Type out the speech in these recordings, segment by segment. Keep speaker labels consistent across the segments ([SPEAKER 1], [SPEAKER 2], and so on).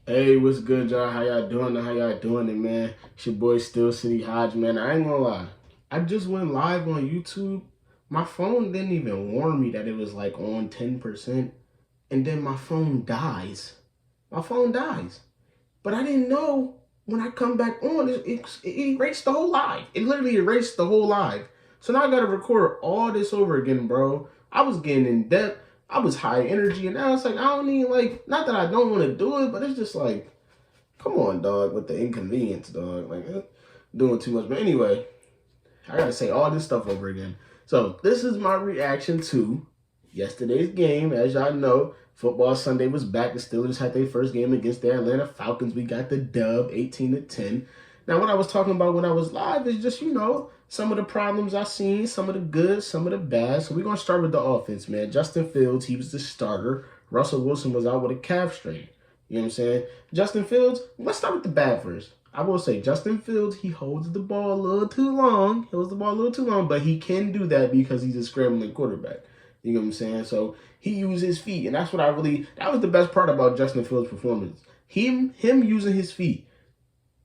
[SPEAKER 1] Hey, what's good, y'all? How y'all doing? How y'all doing it, man? It's your boy Steelcity Haj, man. I ain't gonna lie. I just went live on YouTube. My phone didn't even warn me that it was like on 10%. And then my phone dies. My phone dies. But I didn't know when I come back on, it erased the whole live. It literally erased the whole live. So now I gotta record all this over again, bro. I was getting in depth. I was high energy, and now it's like I don't need not that I don't want to do it, but it's just like, come on, dog, with the inconvenience, dog. Doing too much. But anyway, I gotta say all this stuff over again. So this is my reaction to yesterday's game. As y'all know, football Sunday was back. The Steelers had their first game against the Atlanta Falcons. We got the dub, 18-10. Now, what I was talking about when I was live is just, some of the problems I seen, some of the good, some of the bad. So we're gonna start with the offense, man. Justin Fields, he was the starter. Russell Wilson was out with a calf strain. You know what I'm saying? Justin Fields, let's start with the bad first. I will say Justin Fields, he holds the ball a little too long. He holds the ball a little too long, but he can do that because he's a scrambling quarterback. You know what I'm saying? So he used his feet, and that's what that was the best part about Justin Fields' performance. Him using his feet.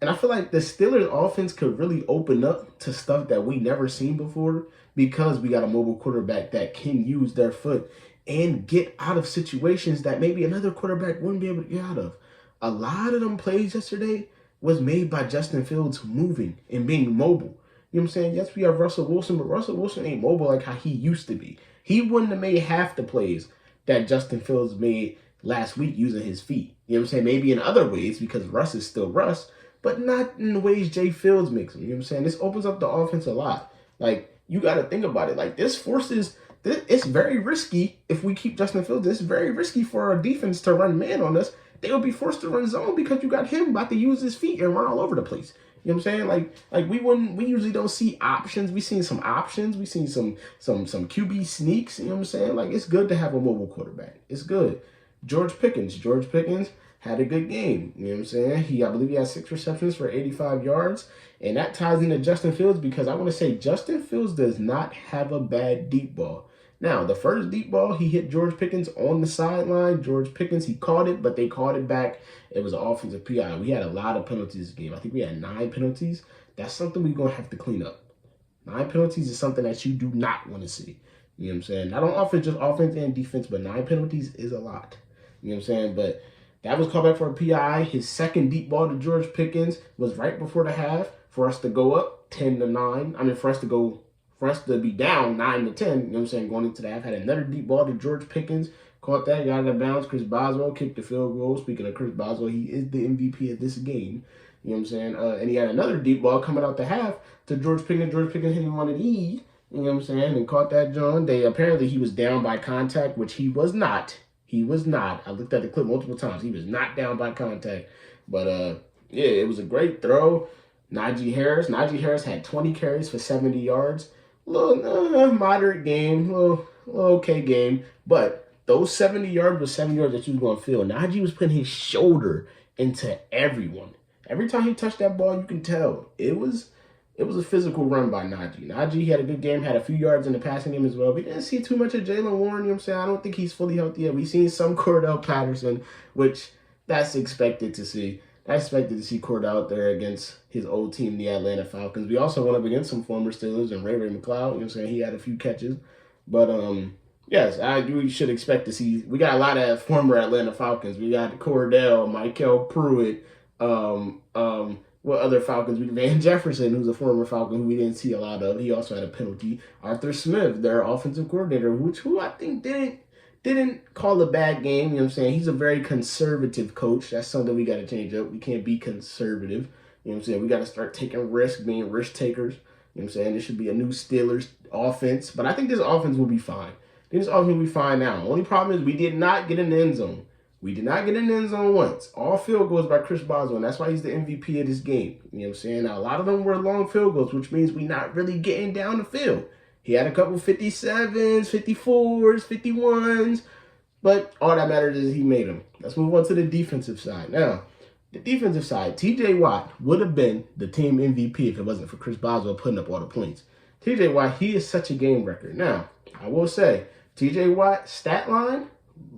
[SPEAKER 1] And I feel like the Steelers offense could really open up to stuff that we never seen before because we got a mobile quarterback that can use their foot and get out of situations that maybe another quarterback wouldn't be able to get out of. A lot of them plays yesterday was made by Justin Fields moving and being mobile. You know what I'm saying? Yes, we have Russell Wilson, but Russell Wilson ain't mobile like how he used to be. He wouldn't have made half the plays that Justin Fields made last week using his feet. You know what I'm saying? Maybe in other ways because Russ is still Russ, but not in the ways Jay Fields makes them. You know what I'm saying? This opens up the offense a lot. Like, you got to think about it. Like, it's very risky if we keep Justin Fields. It's very risky for our defense to run man on us. They will be forced to run zone because you got him about to use his feet and run all over the place. You know what I'm saying? We usually don't see options. We seen some options. We seen some QB sneaks. You know what I'm saying? Like, it's good to have a mobile quarterback. It's good. George Pickens had a good game. You know what I'm saying? I believe he had 6 receptions for 85 yards. And that ties into Justin Fields because I want to say Justin Fields does not have a bad deep ball. Now, the first deep ball, he hit George Pickens on the sideline. George Pickens, he caught it, but they called it back. It was an offensive PI. We had a lot of penalties this game. I think we had 9 penalties. That's something we're going to have to clean up. 9 penalties is something that you do not want to see. You know what I'm saying? Not on offense, just offense and defense, but 9 penalties is a lot. You know what I'm saying? But that was called back for a PI. His second deep ball to George Pickens was right before the half for us to go up 10-9. I mean, for us to be down 9-10, you know what I'm saying, going into the half. Had another deep ball to George Pickens, caught that, got it out of bounds. Chris Boswell kicked the field goal. Speaking of Chris Boswell, he is the MVP of this game. You know what I'm saying? And he had another deep ball coming out the half to George Pickens. George Pickens hit him one of these, you know what I'm saying, and caught that John. Apparently he was down by contact, which he was not. He was not. I looked at the clip multiple times. He was not down by contact. But yeah, it was a great throw. Najee Harris had 20 carries for 70 yards. Little moderate game, little okay game, but those 70 yards was 70 yards that you was going to feel. Najee was putting his shoulder into everyone. Every time he touched that ball, you can tell it was a physical run by Najee. Najee had a good game, had a few yards in the passing game as well. We didn't see too much of Jalen Warren, you know what I'm saying? I don't think he's fully healthy yet. We've seen some Cordell Patterson, which that's expected to see. I expected to see Cord out there against his old team, the Atlanta Falcons. We also went up against some former Steelers and Ray McCloud. You know what I'm saying? He had a few catches. But, yes, we should expect to see. We got a lot of former Atlanta Falcons. We got Cordell, Michael Pruitt, what other Falcons? Van Jefferson, who's a former Falcon who we didn't see a lot of. He also had a penalty. Arthur Smith, their offensive coordinator, who I think didn't call a bad game. You know what I'm saying? He's a very conservative coach. That's something we got to change up. We can't be conservative. You know what I'm saying? We got to start taking risks, being risk takers. You know what I'm saying? This should be a new Steelers offense. But I think this offense will be fine. I think this offense will be fine now. Only problem is we did not get in the end zone. We did not get in the end zone once. All field goals by Chris Boswell, and that's why he's the MVP of this game. You know what I'm saying? Now, a lot of them were long field goals, which means we're not really getting down the field. He had a couple 57s, 54s, 51s, but all that matters is he made them. Let's move on to the defensive side. Now, the defensive side, T.J. Watt would have been the team MVP if it wasn't for Chris Boswell putting up all the points. T.J. Watt, he is such a game record. Now, I will say, T.J. Watt's stat line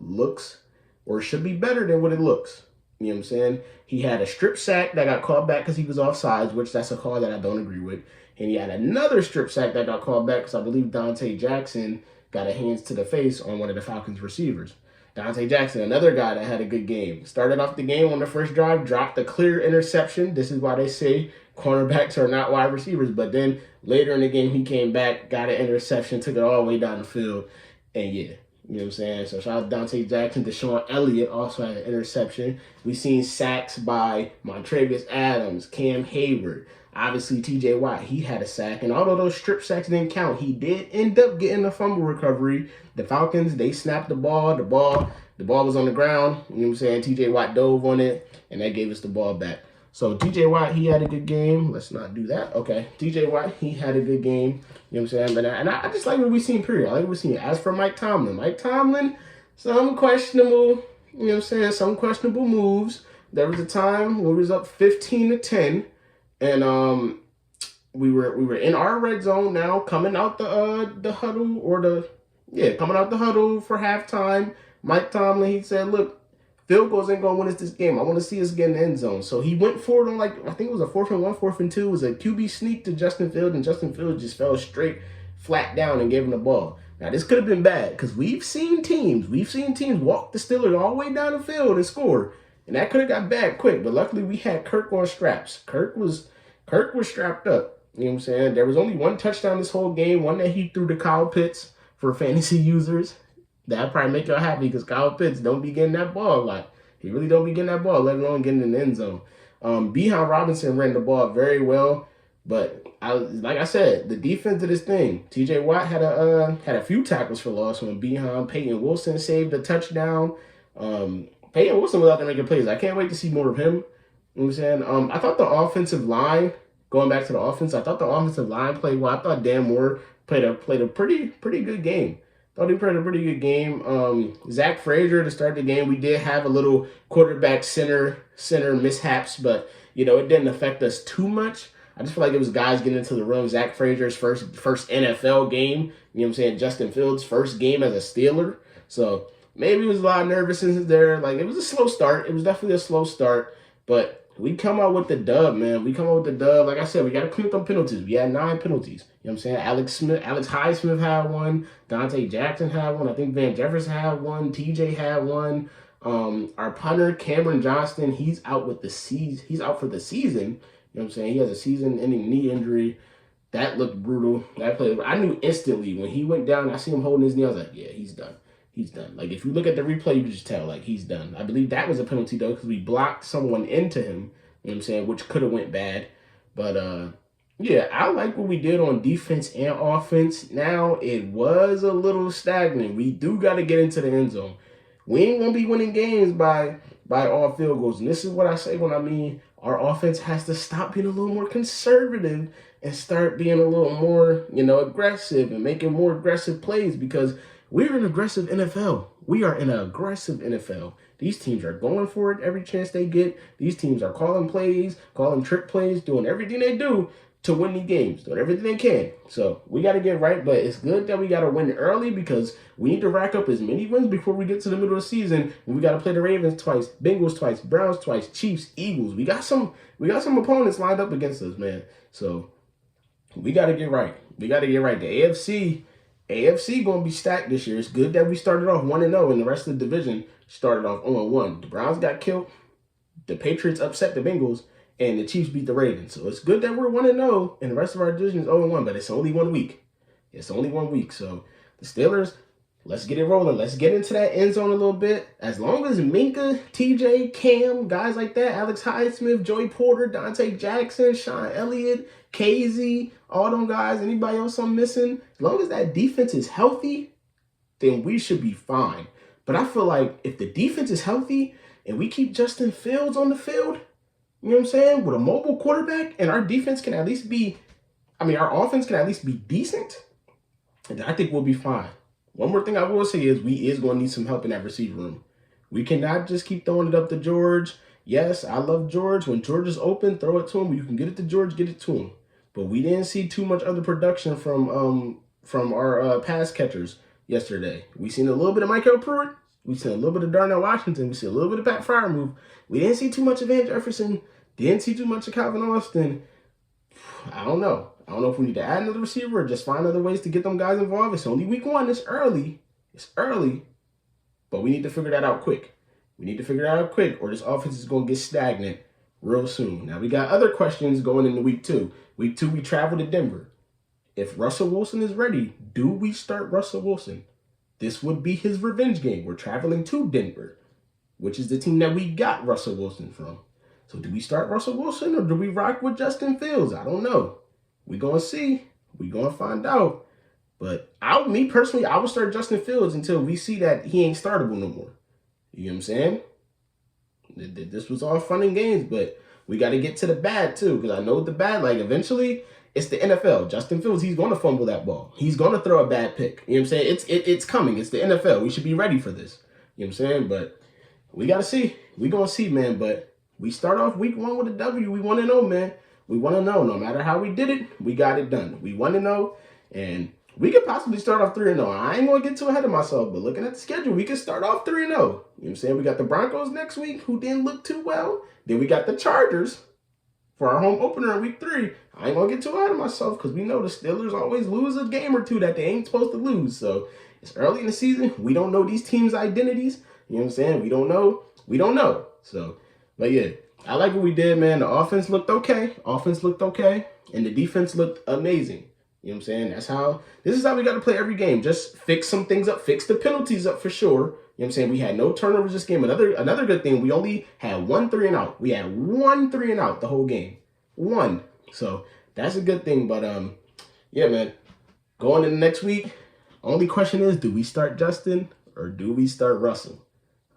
[SPEAKER 1] looks or should be better than what it looks. You know what I'm saying? He had a strip sack that got called back because he was offsides, which that's a call that I don't agree with. And he had another strip sack that got called back because I believe Dante Jackson got a hands to the face on one of the Falcons receivers. Dante Jackson, another guy that had a good game. Started off the game on the first drive, dropped a clear interception. This is why they say cornerbacks are not wide receivers. But then later in the game, he came back, got an interception, took it all the way down the field. And yeah, you know what I'm saying? So shout out to Dante Jackson. Deshaun Elliott also had an interception. We've seen sacks by Montravius Adams, Cam Hayward. Obviously, TJ Watt, he had a sack. And although those strip sacks didn't count, he did end up getting a fumble recovery. The Falcons, they snapped the ball. The ball was on the ground. You know what I'm saying? TJ Watt dove on it, and that gave us the ball back. So TJ Watt, he had a good game. Let's not do that. Okay. TJ Watt, he had a good game. You know what I'm saying? But I just like what we've seen, period. I like what we've seen. As for Mike Tomlin, some questionable, you know what I'm saying, some questionable moves. There was a time when we was up 15-10. And we were in our red zone now, coming out the huddle coming out the huddle for halftime. Mike Tomlin, he said, "Look, field goals ain't gonna win us this game. I want to see us get in the end zone." So he went forward on I think it was a 4th and 1, 4th and 2. It was a QB sneak to Justin Fields, and Justin Fields just fell straight flat down and gave him the ball. Now this could have been bad because we've seen teams walk the Steelers all the way down the field and score. And that could have got bad quick, but luckily we had Kirk on straps. Kirk was strapped up. You know what I'm saying? There was only one touchdown this whole game, one that he threw to Kyle Pitts for fantasy users. That'll probably make y'all happy because Kyle Pitts don't be getting that ball a lot. He really don't be getting that ball, let alone getting in the end zone. Bijan Robinson ran the ball very well, but like I said, the defense of this thing. TJ Watt had a few tackles for loss when Peyton Wilson saved a touchdown. Peyton Wilson was out there making plays. I can't wait to see more of him. You know what I'm saying? I thought the offensive line, going back to the offense, I thought the offensive line played well. I thought Dan Moore played a pretty good game. Thought he played a pretty good game. Zach Frazier to start the game, we did have a little quarterback center mishaps, but you know, it didn't affect us too much. I just feel like it was guys getting into the room. Zach Frazier's first NFL game. You know what I'm saying? Justin Fields' first game as a Steeler. So maybe it was a lot of nervousness there. Like, it was a slow start. It was definitely a slow start. But we come out with the dub, man. We come out with the dub. Like I said, we got to clean up them penalties. We had 9 penalties. You know what I'm saying? Alex Highsmith had one. Dante Jackson had one. I think Van Jefferson had one. TJ had one. Our punter, Cameron Johnston, he's out for the season. You know what I'm saying? He has a season-ending knee injury. That looked brutal. That play, I knew instantly when he went down, I see him holding his knee. I was like, yeah, he's done. He's done. Like, if you look at the replay, you can just tell, like, he's done. I believe that was a penalty, though, because we blocked someone into him, you know what I'm saying, which could have went bad. But, yeah, I like what we did on defense and offense. Now, it was a little stagnant. We do got to get into the end zone. We ain't going to be winning games by all field goals. And this is what I say when I mean our offense has to stop being a little more conservative and start being a little more, you know, aggressive and making more aggressive plays, because we're an aggressive NFL. We are an aggressive NFL. These teams are going for it every chance they get. These teams are calling plays, calling trick plays, doing everything they do to win these games, doing everything they can. So we got to get right, but it's good that we got to win early because we need to rack up as many wins before we get to the middle of the season. And we got to play the Ravens twice, Bengals twice, Browns twice, Chiefs, Eagles. We got some opponents lined up against us, man. So we got to get right. We got to get right. The AFC going to be stacked this year. It's good that we started off 1-0 and the rest of the division started off 0-1. The Browns got killed. The Patriots upset the Bengals. And the Chiefs beat the Ravens. So it's good that we're 1-0 and the rest of our division is 0-1, but it's only 1 week. It's only 1 week. So the Steelers, let's get it rolling. Let's get into that end zone a little bit. As long as Minka, TJ, Cam, guys like that, Alex Highsmith, Joey Porter, Dante Jackson, Sean Elliott, KZ, all them guys, anybody else I'm missing, as long as that defense is healthy, then we should be fine. But I feel like if the defense is healthy and we keep Justin Fields on the field, you know what I'm saying, with a mobile quarterback, and our defense can at least be, our offense can at least be decent, and I think we'll be fine. One more thing I will say is we is going to need some help in that receiver room. We cannot just keep throwing it up to George. Yes, I love George. When George is open, throw it to him. You can get it to George, get it to him. But we didn't see too much other production from our pass catchers yesterday. We seen a little bit of Michael Pruitt. We see a little bit of Darnell Washington. We see a little bit of Pat Freiermuth. We didn't see too much of Van Jefferson. Didn't see too much of Calvin Austin. I don't know. I don't know if we need to add another receiver or just find other ways to get them guys involved. It's only week 1. It's early. It's early. But we need to figure that out quick. We need to figure that out quick, or this offense is going to get stagnant real soon. Now, we got other questions going into week 2. Week 2, we travel to Denver. If Russell Wilson is ready, do we start Russell Wilson? This would be his revenge game. We're traveling to Denver, which is the team that we got Russell Wilson from. So do we start Russell Wilson or do we rock with Justin Fields? I don't know. We're going to see. We're going to find out. But me personally, I would start Justin Fields until we see that he ain't startable no more. You know what I'm saying? This was all fun and games, but we got to get to the bad too, because I know the bad, like eventually it's the NFL. Justin Fields, he's going to fumble that ball. He's going to throw a bad pick. You know what I'm saying? It's coming. It's the NFL. We should be ready for this. You know what I'm saying? But we got to see. We going to see, man. But we start off week 1 with a W. We want to know, man. We want to know. No matter how we did it, we got it done. We want to know, and we could possibly start off 3-0. I ain't going to get too ahead of myself, but looking at the schedule, we could start off 3-0. You know what I'm saying? We got the Broncos next week, who didn't look too well. Then we got the Chargers for our home opener in week 3. I ain't going to get too ahead of myself because we know the Steelers always lose a game or two that they ain't supposed to lose. So it's early in the season. We don't know these teams' identities. You know what I'm saying? We don't know. We don't know. So, but yeah, I like what we did, man. The offense looked okay. And the defense looked amazing. You know what I'm saying? This is how we got to play every game. Just fix some things up, fix the penalties up for sure. You know what I'm saying? We had no turnovers this game. Another good thing, we only had 1 3-and-out. We had 1 3-and-out the whole game. 1. So that's a good thing. But yeah, man. Going into next week, only question is, do we start Justin or do we start Russell?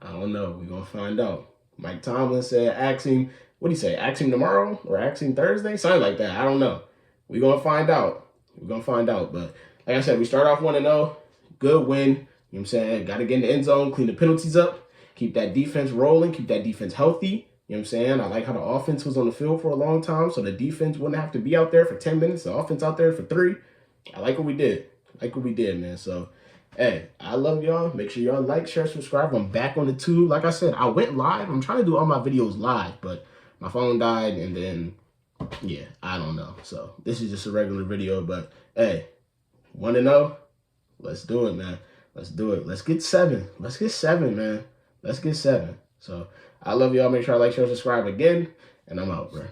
[SPEAKER 1] I don't know. We're gonna find out. Mike Tomlin said, ask him, what do you say? Ask him tomorrow or ask him Thursday? Something like that. I don't know. We're gonna find out. We're going to find out. But like I said, we start off 1-0. Good win. You know what I'm saying? Got to get in the end zone, clean the penalties up, keep that defense rolling, keep that defense healthy. You know what I'm saying? I like how the offense was on the field for a long time, so the defense wouldn't have to be out there for 10 minutes. The offense out there for 3. I like what we did. Man. So, hey, I love y'all. Make sure y'all like, share, subscribe. I'm back on the tube. Like I said, I went live. I'm trying to do all my videos live, but my phone died, and then yeah, I don't know. So this is just a regular video, but hey, 1-0. Let's do it, man. Let's do it. Let's get 7. Let's get 7, man. Let's get 7. So I love y'all. Make sure I like, share, subscribe again, and I'm out, bro.